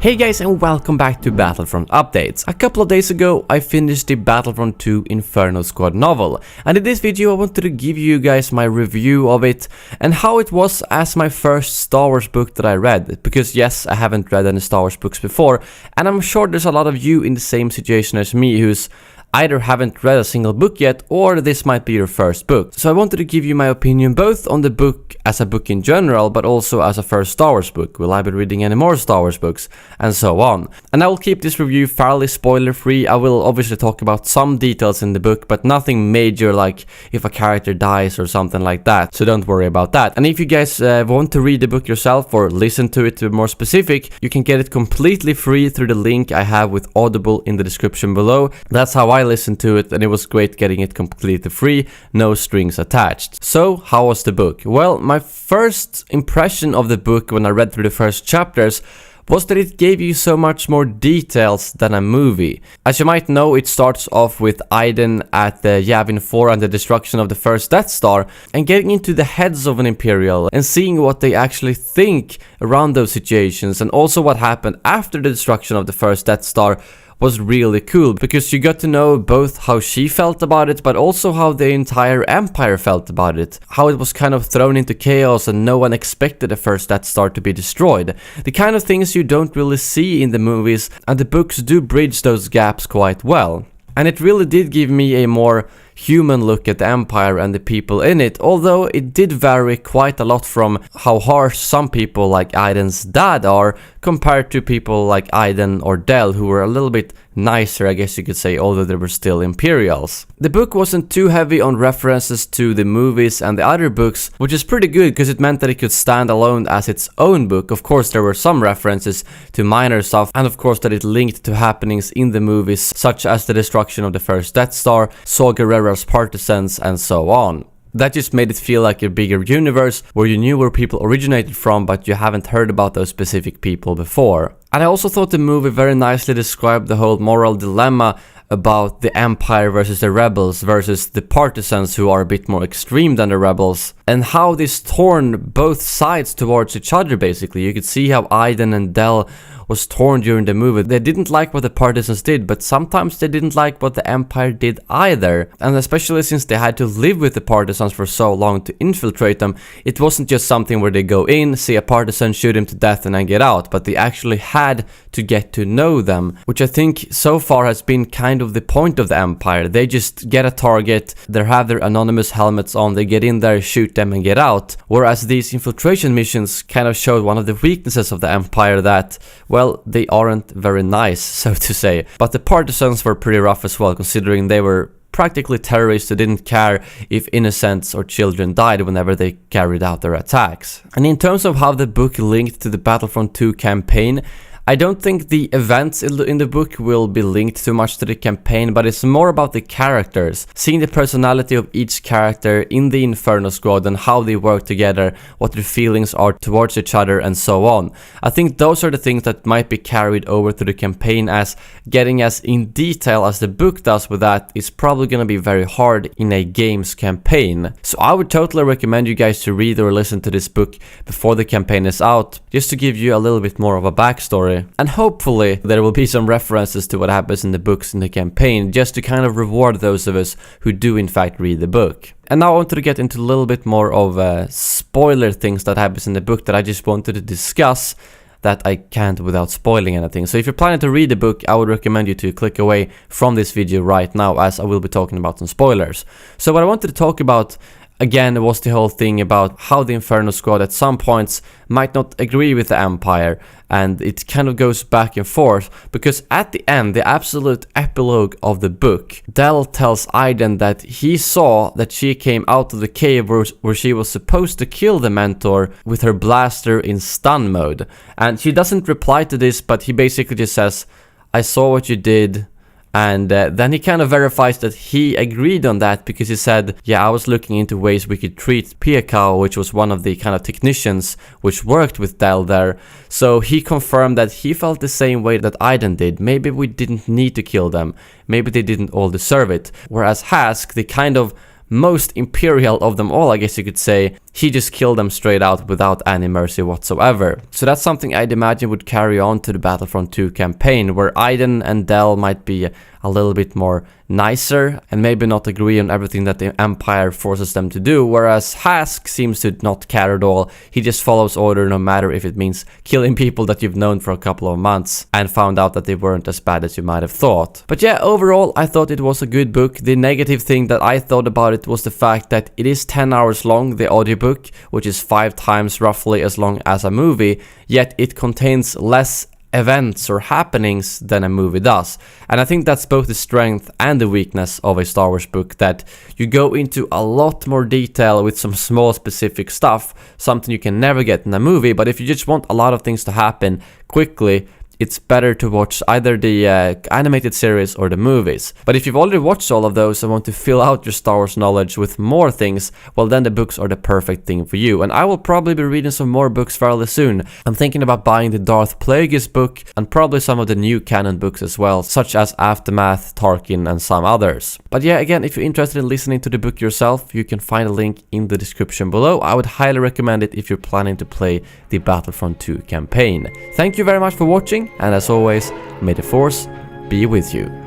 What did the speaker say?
Hey guys, and welcome back to Battlefront Updates. A couple of days ago I finished the Battlefront II Inferno Squad novel, and in this video I wanted to give you guys my review of it and how it was as my first Star Wars book that I read, because yes, I haven't read any Star Wars books before, and I'm sure there's a lot of you in the same situation as me who's either haven't read a single book yet, or this might be your first book. So I wanted to give you my opinion both on the book as a book in general, but also as a first Star Wars book. Will I be reading any more Star Wars books? And so on. And I will keep this review fairly spoiler free. I will obviously talk about some details in the book, but nothing major like if a character dies or something like that. So don't worry about that. And if you guys want to read the book yourself or listen to it to be more specific, you can get it completely free through the link I have with Audible in the description below. That's how I listened to it, and it was great getting it completely free, no strings attached. So how was the book? Well, my first impression of the book when I read through the first chapters was that it gave you so much more details than a movie. As you might know, it starts off with Iden at the Yavin 4 and the destruction of the first Death Star, and getting into the heads of an Imperial and seeing what they actually think around those situations, and also what happened after the destruction of the first Death Star was really cool, because you got to know both how she felt about it, but also how the entire Empire felt about it. How it was kind of thrown into chaos and no one expected the first Death Star to be destroyed. The kind of things you don't really see in the movies, and the books do bridge those gaps quite well. And it really did give me a more human look at the Empire and the people in it, although it did vary quite a lot from how harsh some people like Iden's dad are compared to people like Iden or Del, who were a little bit nicer, I guess you could say, although they were still Imperials. The book wasn't too heavy on references to the movies and the other books, which is pretty good because it meant that it could stand alone as its own book. Of course, there were some references to minor stuff, and of course that it linked to happenings in the movies, such as the destruction of the first Death Star, Saw Gerrera's partisans, and so on. That just made it feel like a bigger universe where you knew where people originated from, but you haven't heard about those specific people before. And I also thought the movie very nicely described the whole moral dilemma about the Empire versus the rebels versus the partisans, who are a bit more extreme than the rebels, and how this torn both sides towards each other. Basically, you could see how Iden and Del was torn during the movie. They didn't like what the partisans did, but sometimes they didn't like what the Empire did either. And especially since they had to live with the partisans for so long to infiltrate them, it wasn't just something where they go in, see a partisan, shoot him to death and then get out, but they actually had to get to know them, which I think so far has been kind of the point of the Empire. They just get a target, they have their anonymous helmets on, they get in there, shoot them and get out. Whereas these infiltration missions kind of showed one of the weaknesses of the Empire, that, well, they aren't very nice, so to say. But the partisans were pretty rough as well, considering they were practically terrorists who didn't care if innocents or children died whenever they carried out their attacks. And in terms of how the book linked to the Battlefront II campaign, I don't think the events in the book will be linked too much to the campaign, but it's more about the characters, seeing the personality of each character in the Inferno Squad and how they work together, what their feelings are towards each other, and so on. I think those are the things that might be carried over to the campaign, as getting as in detail as the book does with that is probably going to be very hard in a game's campaign. So I would totally recommend you guys to read or listen to this book before the campaign is out, just to give you a little bit more of a backstory. And hopefully there will be some references to what happens in the books in the campaign, just to kind of reward those of us who do in fact read the book. And now I wanted to get into a little bit more of spoiler things that happens in the book that I just wanted to discuss, that I can't without spoiling anything. So if you're planning to read the book, I would recommend you to click away from this video right now, as I will be talking about some spoilers. So what I wanted to talk about again was the whole thing about how the Inferno Squad at some points might not agree with the Empire, and it kind of goes back and forth, because at the end, the absolute epilogue of the book, Del tells Iden that he saw that she came out of the cave where she was supposed to kill the Mentor with her blaster in stun mode. And she doesn't reply to this, but he basically just says, "I saw what you did." And then he kind of verifies that he agreed on that, because he said, yeah, I was looking into ways we could treat Piekau, which was one of the kind of technicians which worked with Del there. So he confirmed that he felt the same way that Iden did. Maybe we didn't need to kill them. Maybe they didn't all deserve it. Whereas Hask, the kind of most imperial of them all, I guess you could say. He just killed them straight out without any mercy whatsoever. So that's something I'd imagine would carry on to the Battlefront 2 campaign, where Aiden and Del might be a little bit more nicer and maybe not agree on everything that the Empire forces them to do, whereas Hask seems to not care at all. He just follows order no matter if it means killing people that you've known for a couple of months and found out that they weren't as bad as you might have thought. But yeah, overall I thought it was a good book. The negative thing that I thought about it was the fact that it is 10 hours long, the audiobook, which is 5 times roughly as long as a movie, yet it contains less events or happenings than a movie does. And I think that's both the strength and the weakness of a Star Wars book, that you go into a lot more detail with some small specific stuff, something you can never get in a movie. But if you just want a lot of things to happen quickly, it's better to watch either the animated series or the movies. But if you've already watched all of those and want to fill out your Star Wars knowledge with more things, well then the books are the perfect thing for you. And I will probably be reading some more books fairly soon. I'm thinking about buying the Darth Plagueis book and probably some of the new canon books as well, such as Aftermath, Tarkin and some others. But yeah, again, if you're interested in listening to the book yourself, you can find a link in the description below. I would highly recommend it if you're planning to play the Battlefront 2 campaign. Thank you very much for watching, and as always, may the Force be with you.